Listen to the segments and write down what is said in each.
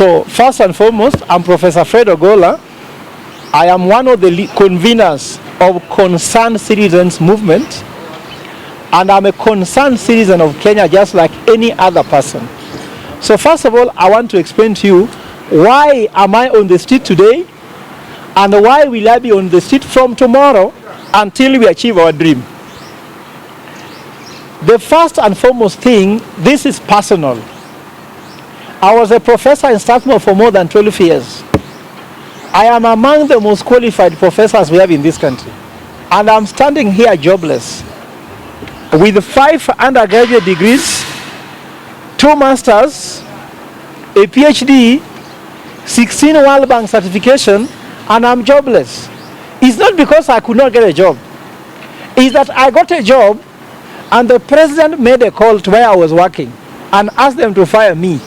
So first and foremost, I'm Professor Fred Ogolla. I am one of the conveners of Concerned Citizens Movement, and I'm a concerned citizen of Kenya just like any other person. So first of all, I want to explain to you why am I on the street today and why will I be on the street from tomorrow until we achieve our dream. The first and foremost thing, this is personal. I was a professor in Strathmore for more than 12 years. I am among the most qualified professors we have in this country. And I'm standing here jobless with 5 undergraduate degrees, 2 masters, a PhD, 16 World Bank certification, and I'm jobless. It's not because I could not get a job. It's that I got a job and the president made a call to where I was working and asked them to fire me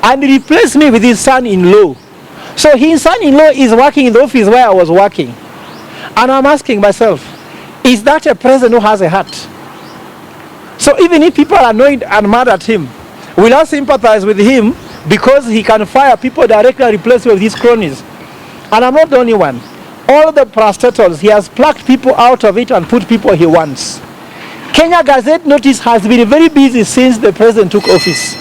and replaced me with his son-in-law. So his son-in-law is working in the office where I was working. And I'm asking myself, is that a president who has a heart? So even if people are annoyed and mad at him, will I sympathize with him because he can fire people directly and replace with his cronies? And I'm not the only one. All the parastatals, he has plucked people out of it and put people he wants. Kenya Gazette Notice has been very busy since the president took office.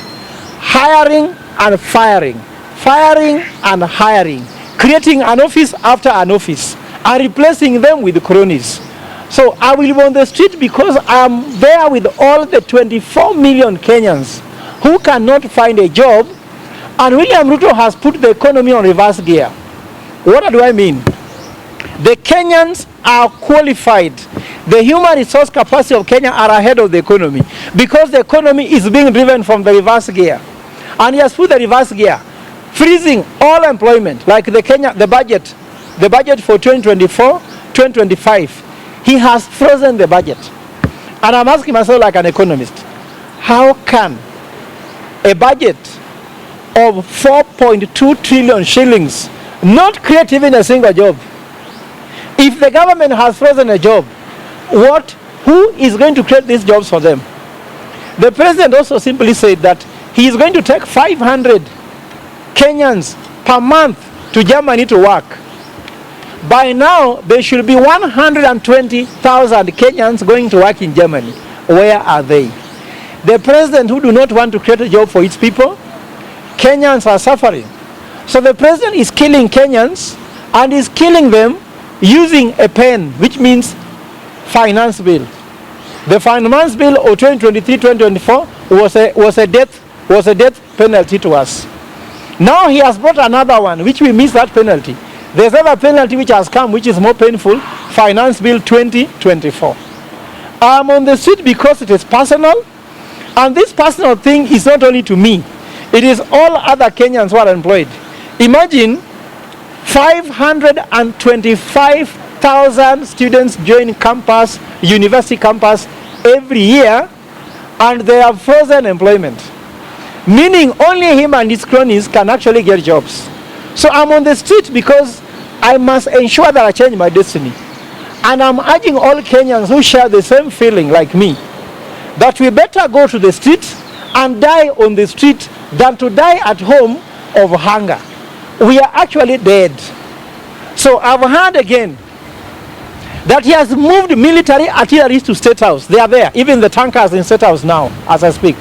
Hiring and firing, firing and hiring, creating an office after an office and replacing them with cronies. So I will be on the street because I am there with all the 24 million Kenyans who cannot find a job, and William Ruto has put the economy on reverse gear. What do I mean? The Kenyans are qualified. The human resource capacity of Kenya are ahead of the economy because the economy is being driven from the reverse gear. And he has put the reverse gear, freezing all employment, like the budget for 2024, 2025. He has frozen the budget. And I'm asking myself like an economist, how can a budget of 4.2 trillion shillings not create even a single job? If the government has frozen a job, who is going to create these jobs for them? The president also simply said that he is going to take 500 Kenyans per month to Germany to work. By now, there should be 120,000 Kenyans going to work in Germany. Where are they? The president who do not want to create a job for its people, Kenyans are suffering. So the president is killing Kenyans and is killing them using a pen, which means finance bill. The finance bill of 2023-2024 was a death penalty to us. Now he has brought another one, which we miss that penalty. There's another penalty which has come, which is more painful, Finance Bill 2024. I'm on the street because it is personal, and this personal thing is not only to me, it is all other Kenyans who are employed. Imagine 525,000 students join campus, university campus every year, and they have frozen employment. Meaning only him and his cronies can actually get jobs. So I'm on the street because I must ensure that I change my destiny. And I'm urging all Kenyans who share the same feeling like me, that we better go to the street and die on the street than to die at home of hunger. We are actually dead. So I've heard again that he has moved military artillery to State House. They are there, even the tankers in State House now, as I speak.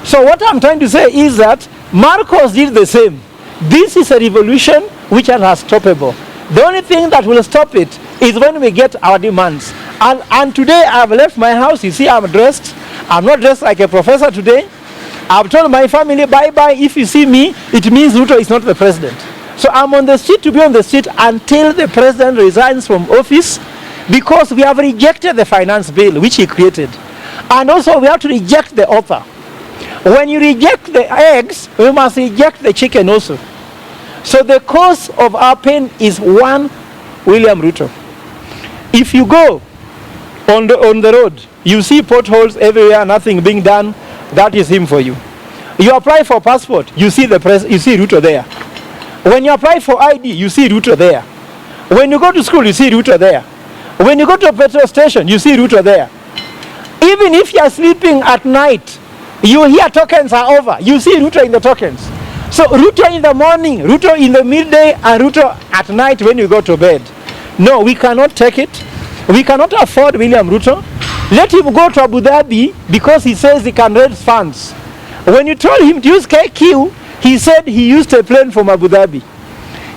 So what I'm trying to say is that Marcos did the same. This is a revolution which is unstoppable. The only thing that will stop it is when we get our demands. And today I've left my house. You see, I'm dressed. I'm not dressed like a professor today. I've told my family, bye-bye. If you see me, it means Ruto is not the president. So I'm on the street to be on the street until the president resigns from office, because we have rejected the finance bill which he created. And also we have to reject the author. When you reject the eggs, we must reject the chicken also. So the cause of our pain is one, William Ruto. If you go on the road, you see potholes everywhere, nothing being done, that is him for you. You apply for passport, you see Ruto there. When you apply for ID, you see Ruto there. When you go to school, you see Ruto there. When you go to a petrol station, you see Ruto there. Even if you are sleeping at night, you hear tokens are over, you see Ruto in the tokens. So Ruto in the morning, Ruto in the midday, and Ruto at night when you go to bed. No, we cannot take it. We cannot afford William Ruto. Let him go to Abu Dhabi because he says he can raise funds. When you told him to use KQ, he said he used a plane from Abu Dhabi.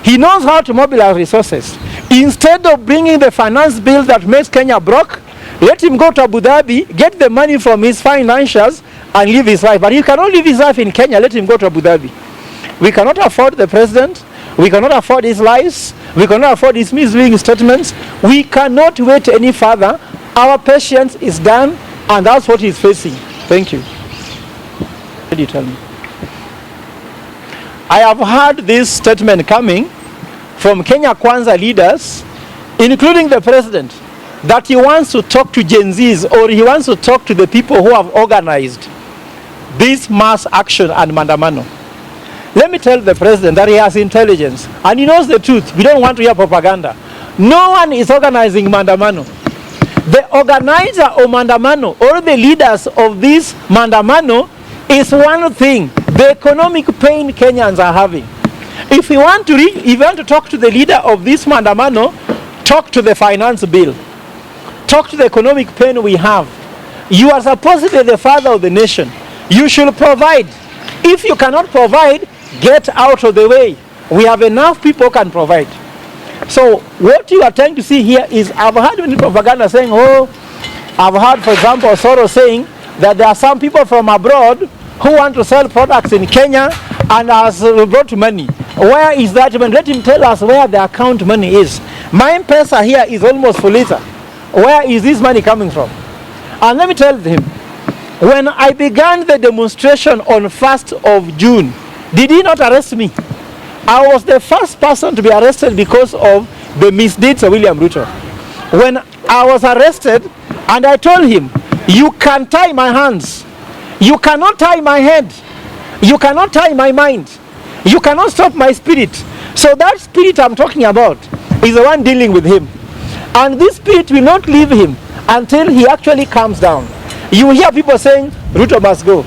He knows how to mobilize resources. Instead of bringing the finance bill that makes Kenya broke, let him go to Abu Dhabi, get the money from his financials, and live his life. But he cannot live his life in Kenya. Let him go to Abu Dhabi. We cannot afford the president. We cannot afford his lies. We cannot afford his misleading statements. We cannot wait any further. Our patience is done, and that's what he's facing. Thank you. What did you tell me? I have heard this statement coming from Kenya Kwanza leaders, including the president, that he wants to talk to GenZs, or he wants to talk to the people who have organized this mass action and mandamano. Let me tell the president that he has intelligence and he knows the truth. We don't want to hear propaganda. No one is organizing mandamano. The organizer of mandamano, or the leaders of this mandamano, is one thing: the economic pain Kenyans are having. If you want to talk to the leader of this mandamano, talk to the finance bill. Talk to the economic pain we have. You are supposedly the father of the nation. You should provide. If you cannot provide, get out of the way. We have enough people who can provide. So what you are trying to see here is, I've heard many propaganda saying, I've heard, for example, Soros saying that there are some people from abroad who want to sell products in Kenya and has brought money. Where is that money? Let him tell us where the account money is. My M-Pesa here is almost full liter. Where is this money coming from? And let me tell him, when I began the demonstration on 1st of June, did he not arrest me? I was the first person to be arrested because of the misdeeds of William Ruto. When I was arrested, and I told him, you can tie my hands. You cannot tie my head. You cannot tie my mind. You cannot stop my spirit. So that spirit I'm talking about is the one dealing with him. And this spirit will not leave him until he actually calms down. You hear people saying, Ruto must go.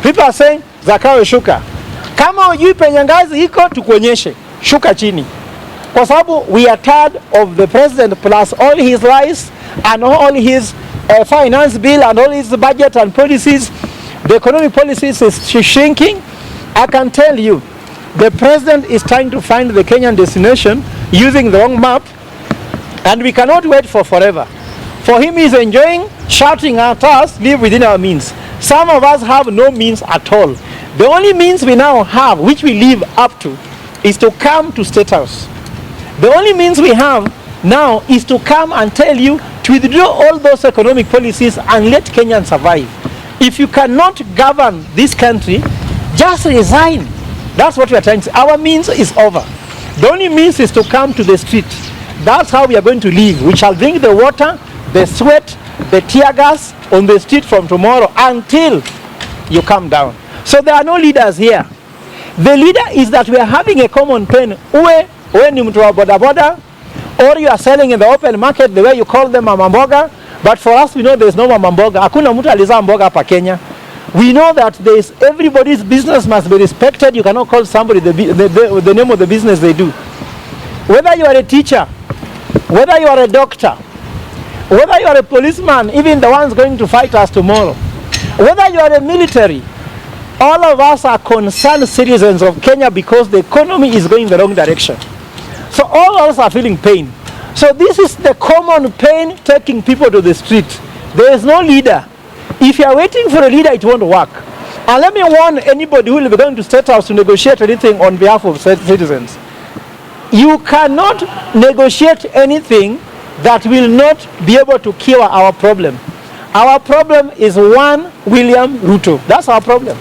People are saying, Zakayo shuka. Kama ujui penye ngazi iko tukuonyeshe. Shuka chini. Kwa sababu we are tired of the president plus all his lies and all his finance bill and all his budget and policies. The economic policies is shrinking. I can tell you, the president is trying to find the Kenyan destination using the wrong map, and we cannot wait for forever. For him, he's enjoying shouting at us, live within our means. Some of us have no means at all. The only means we now have, which we live up to, is to come to State House. The only means we have now is to come and tell you to withdraw all those economic policies and let Kenyans survive. If you cannot govern this country, just resign. That's what we are trying to say. Our means is over. The only means is to come to the street. That's how we are going to live. We shall drink the water, the sweat, the tear gas on the street from tomorrow until you come down. So there are no leaders here. The leader is that we are having a common pain. When you boda boda, or you are selling in the open market the way you call them mama mboga. But for us, we know there is no mama mboga. Hakuna mtu alizaa mboga hapa Kenya. We know that there is, everybody's business must be respected. You cannot call somebody the name of the business they do. Whether you are a teacher, whether you are a doctor, whether you are a policeman, even the ones going to fight us tomorrow, whether you are a military, all of us are concerned citizens of Kenya because the economy is going the wrong direction. So all of us are feeling pain. So this is the common pain taking people to the street. There is no leader. If you are waiting for a leader, it won't work. And let me warn anybody who will be going to State House to negotiate anything on behalf of citizens. You cannot negotiate anything that will not be able to cure our problem. Our problem is one William Ruto. That's our problem.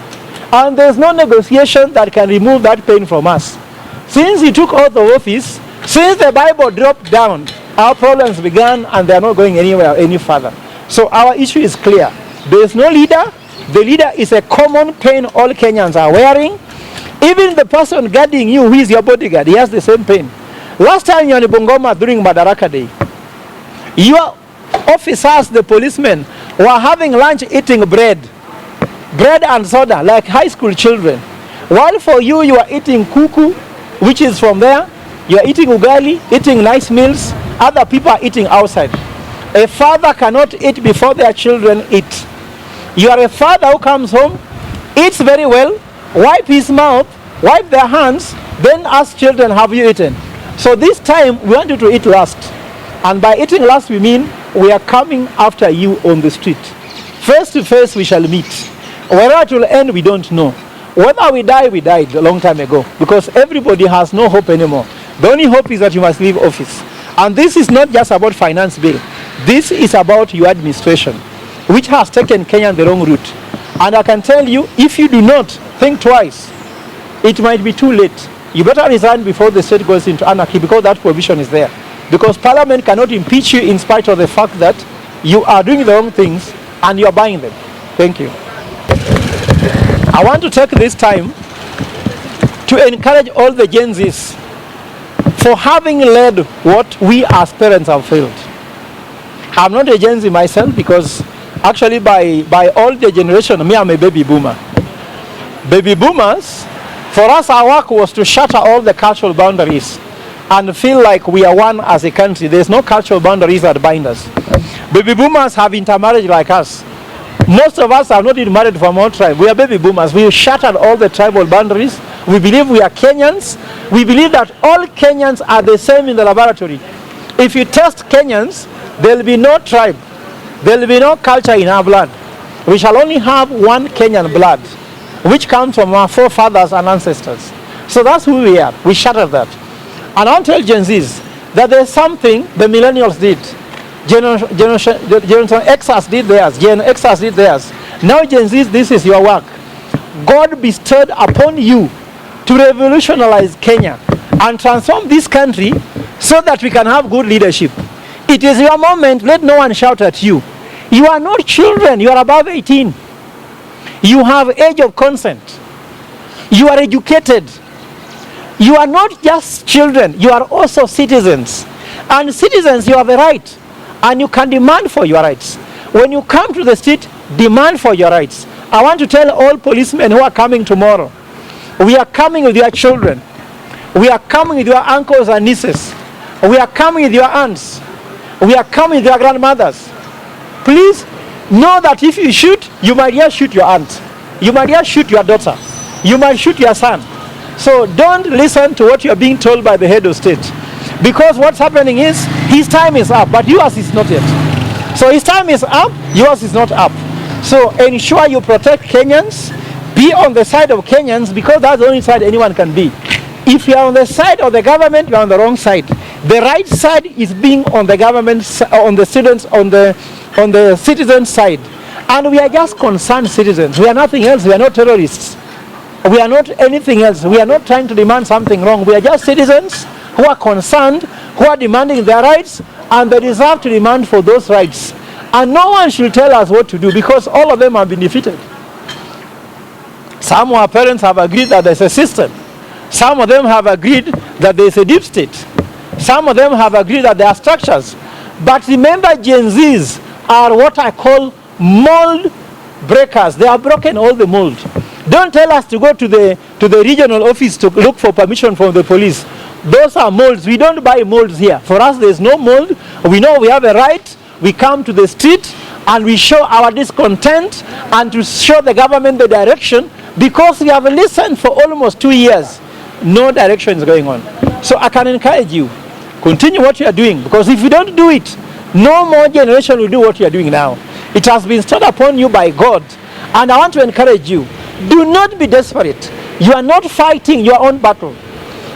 And there's no negotiation that can remove that pain from us. Since he took oath of office, since the Bible dropped down, our problems began and they are not going anywhere any further. So our issue is clear. There is no leader. The leader is a common pain all Kenyans are wearing. Even the person guarding you, who is your bodyguard, he has the same pain. Last time you were in Bungoma during Madaraka Day, your officers, the policemen, were having lunch eating bread and soda like high school children. While for you, you are eating kuku, which is from there. You are eating ugali, eating nice meals. Other people are eating outside. A father cannot eat before their children eat. You are a father who comes home, eats very well, wipe his mouth, wipe their hands, then ask children, have you eaten? So this time, we want you to eat last. And by eating last, we mean we are coming after you on the street. Face to face, we shall meet. Where it will end, we don't know. Whether we die, we died a long time ago. Because everybody has no hope anymore. The only hope is that you must leave office. And this is not just about finance bill. This is about your administration, which has taken Kenya the wrong route. And I can tell you, if you do not think twice, it might be too late. You better resign before the state goes into anarchy, because that provision is there. Because Parliament cannot impeach you in spite of the fact that you are doing the wrong things and you are buying them. Thank you. I want to take this time to encourage all the GenZs for having led what we as parents have failed. I'm not a GenZ myself, because actually by all the generation, me, I'm a baby boomer. Baby boomers, for us, our work was to shatter all the cultural boundaries and feel like we are one as a country. There's no cultural boundaries that bind us. Baby boomers have intermarried like us. Most of us are not even married from our tribe. We are baby boomers. We shattered all the tribal boundaries. We believe we are Kenyans. We believe that all Kenyans are the same in the laboratory. If you test Kenyans, there will be no tribe. There will be no culture in our blood. We shall only have one Kenyan blood, which comes from our forefathers and ancestors. So that's who we are. We shattered that. And I'll tell Gen Zs that there's something the millennials did. Generation Xers did theirs. Gen Xers did theirs. Now Gen Zs, this is your work. God bestowed upon you to revolutionize Kenya and transform this country so that we can have good leadership. It is your moment. Let no one shout at you. You are not children. You are above 18. You have age of consent. You are educated. You are not just children. You are also citizens. And citizens, you have a right. And you can demand for your rights. When you come to the street, demand for your rights. I want to tell all policemen who are coming tomorrow, we are coming with your children. We are coming with your uncles and nieces. We are coming with your aunts. We are coming with your grandmothers. Please know that if you shoot, you might just shoot your aunt. You might just shoot your daughter. You might shoot your son. So don't listen to what you are being told by the head of state. Because what's happening is, his time is up, but yours is not yet. So his time is up, yours is not up. So ensure you protect Kenyans. Be on the side of Kenyans, because that's the only side anyone can be. If you are on the side of the government, you are on the wrong side. The right side is being on the government, on the students, on the citizen side. And we are just concerned citizens. We are nothing else. We are not terrorists. We are not anything else. We are not trying to demand something wrong. We are just citizens who are concerned, who are demanding their rights, and they deserve to demand for those rights. And no one should tell us what to do, because all of them have been defeated. Some of our parents have agreed that there's a system. Some of them have agreed that there's a deep state. Some of them have agreed that there are structures. But remember, Gen Zs are what I call mold breakers. They have broken all the mold. Don't tell us to go to the regional office to look for permission from the police. Those are molds. We don't buy molds here. For us, there's no mold. We know we have a right. We come to the street and we show our discontent and to show the government the direction, because we have listened for almost 2 years. No direction is going on. So I can encourage you, continue what you are doing, because if you don't do it, no more generation will do what you are doing now. It has been stood upon you by God. And I want to encourage you, do not be desperate. You are not fighting your own battle.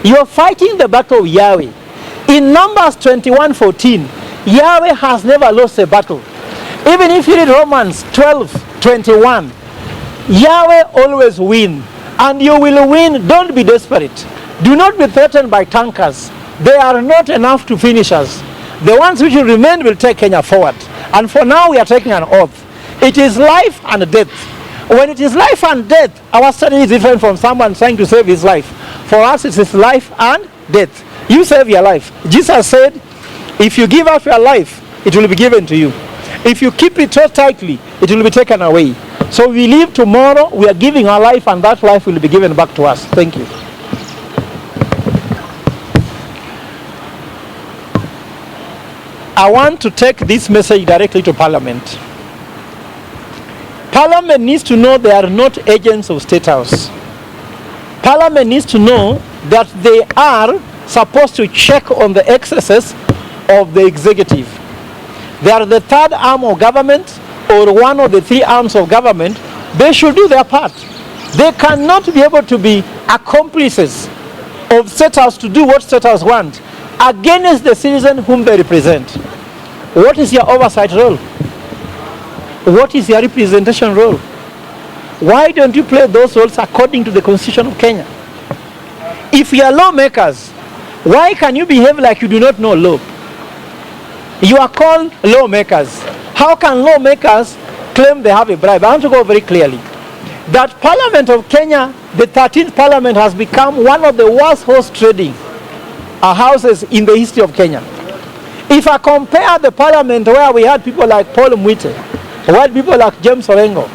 You are fighting the battle of Yahweh. In Numbers 21:14, Yahweh has never lost a battle. Even if you read Romans 12:21, Yahweh always wins. And you will win. Don't be desperate. Do not be threatened by tankers. They are not enough to finish us. The ones which will remain will take Kenya forward. And for now, we are taking an oath. It is life and death. When it is life and death, our study is different from someone trying to save his life. For us, it is life and death. You save your life. Jesus said, if you give up your life, it will be given to you. If you keep it so tightly, it will be taken away. So we live tomorrow, we are giving our life, and that life will be given back to us. Thank you. I want to take this message directly to Parliament. Parliament needs to know they are not agents of State House. Parliament needs to know that they are supposed to check on the excesses of the executive. They are the third arm of government, or one of the three arms of government. They should do their part. They cannot be able to be accomplices of State House to do what State House wants against the citizen whom they represent. What is your oversight role? What is your representation role? Why don't you play those roles according to the Constitution of Kenya? If you are lawmakers, why can you behave like you do not know law? You are called lawmakers. How can lawmakers claim they have a bribe? I want to go very clearly. That Parliament of Kenya, the 13th Parliament, has become one of the worst horse trading houses in the history of Kenya. If I compare the Parliament where we had people like Paul Mwite, we had people like James Orengo,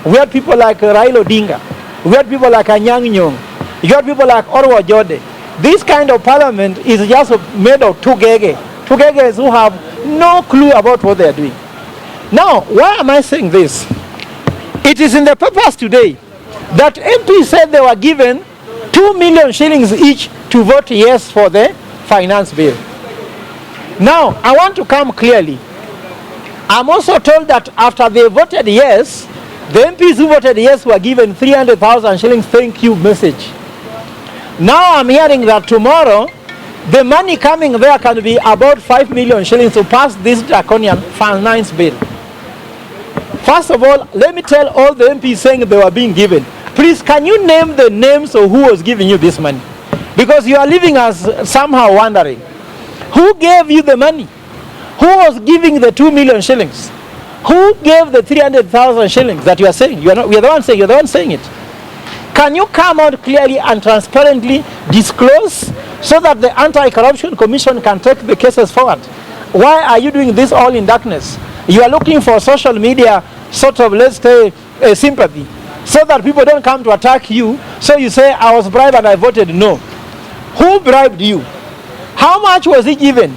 we had people like Raila Odinga, we had people like Anyang' Nyong'o, you had people like Orwa Jode. This kind of Parliament is just made of two geges who have no clue about what they are doing. Now, why am I saying this? It is in the papers today that MPs said they were given 2 million shillings each to vote yes for the finance bill. Now, I want to come clearly. I'm also told that after they voted yes, the MPs who voted yes were given 300,000 shillings thank you message. Now I'm hearing that tomorrow, the money coming there can be about 5 million shillings to pass this draconian finance bill. First of all, let me tell all the MPs saying they were being given. Please, can you name the names of who was giving you this money? Because you are leaving us somehow wondering. Who gave you the money? Who was giving the 2 million shillings? Who gave the 300,000 shillings that you are saying? We are the one saying, you're the one saying it. Can you come out clearly and transparently disclose so that the Anti-Corruption Commission can take the cases forward? Why are you doing this all in darkness? You are looking for social media sort of, let's say, sympathy, so that people don't come to attack you. So you say, I was bribed and I voted no. Who bribed you? How much was he given?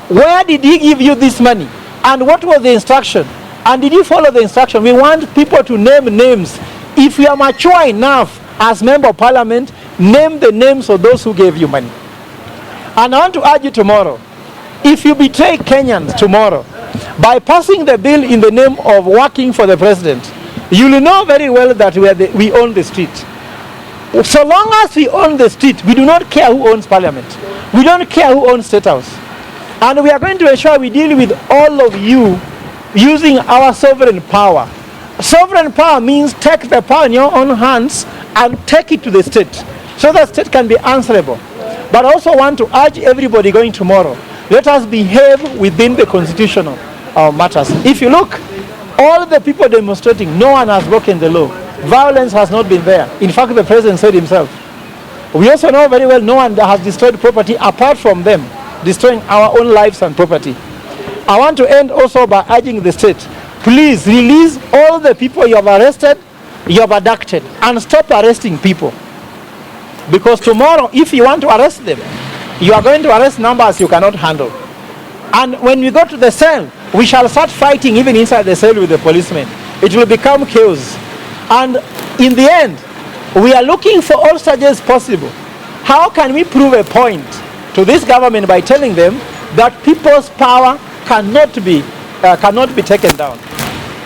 Where did he give you this money? And what was the instruction? And did you follow the instruction? We want people to name names. If you are mature enough as member of parliament, name the names of those who gave you money. And I want to urge you tomorrow, if you betray Kenyans tomorrow by passing the bill in the name of working for the president, you will know very well that we own the street. So long as we own the street, we do not care who owns parliament. We don't care who owns State House. And we are going to ensure we deal with all of you using our sovereign power. Sovereign power means take the power in your own hands and take it to the state, so that state can be answerable. But I also want to urge everybody going tomorrow, let us behave within the constitutional matters. If you look, all the people demonstrating, no one has broken the law. Violence has not been there. In fact, the president said himself. We also know very well no one has destroyed property apart from them destroying our own lives and property. I want to end also by urging the state, please release all the people you have arrested, you have abducted, and stop arresting people. Because tomorrow, if you want to arrest them, you are going to arrest numbers you cannot handle. And when we go to the cell, we shall start fighting even inside the cell with the policemen. It will become chaos. And in the end, we are looking for all strategies possible. How can we prove a point to this government by telling them that people's power cannot be taken down?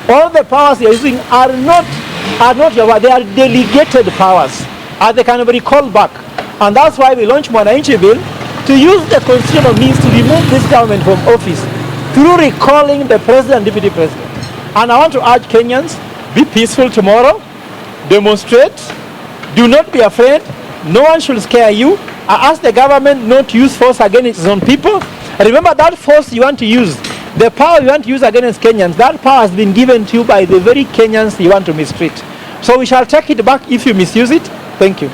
All the powers they are using are not your power. They are delegated powers, and they can be recalled back. And that's why we launched Mwananchi Bill, to use the constitutional means to remove this government from office through recalling the president and deputy president. And I want to urge Kenyans, be peaceful tomorrow, demonstrate, do not be afraid, no one should scare you. I ask the government not to use force against its own people. Remember, that force you want to use, the power you want to use against Kenyans, that power has been given to you by the very Kenyans you want to mistreat. So we shall take it back if you misuse it. Thank you.